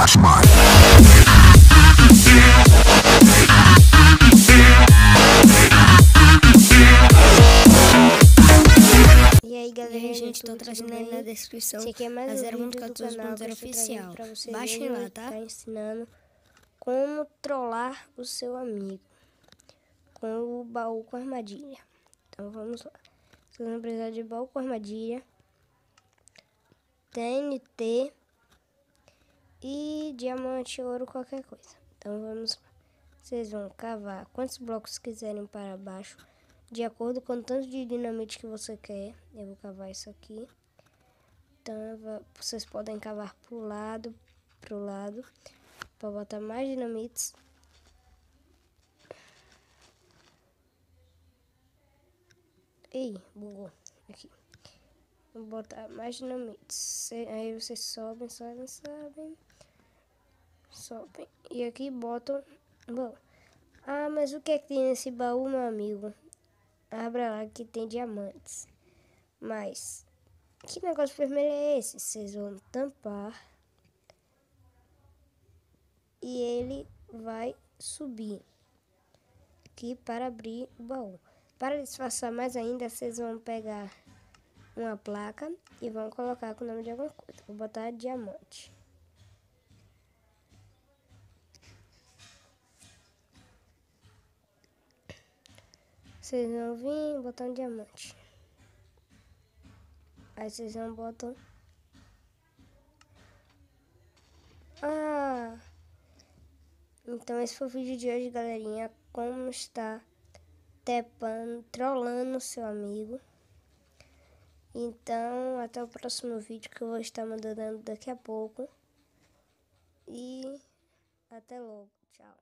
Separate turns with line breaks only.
Flash Mine.
E aí galera, gente, tô trazendo aí na descrição a 0114.0 oficial. Baixem lá, tá? Tá ensinando como trollar o seu amigo com o baú com armadilha. Então vamos lá. Vocês vão precisar de baú com armadilha, TNT e diamante, ouro, qualquer coisa. Então vamos lá. Vocês vão cavar quantos blocos quiserem para baixo, de acordo com o tanto de dinamite que você quer. Eu vou cavar isso aqui. Então vocês podem cavar pro lado, para botar mais dinamites. Ih, bugou aqui. Vou botar mais dinamites. Aí vocês sobem. E aqui botam. Bom. Ah, mas o que é que tem nesse baú, meu amigo? Abra lá que tem diamantes. Mas que negócio vermelho é esse? Vocês vão tampar e ele vai subir aqui para abrir o baú. Para disfarçar mais ainda, vocês vão pegar uma placa e vão colocar com o nome de alguma coisa. Vou botar diamante. Vocês vão vir botar um diamante. Aí vocês vão botar. Então esse foi o vídeo de hoje, galerinha. Como está trollando seu amigo. Então até o próximo vídeo que eu vou estar mandando daqui a pouco. E até logo. Tchau.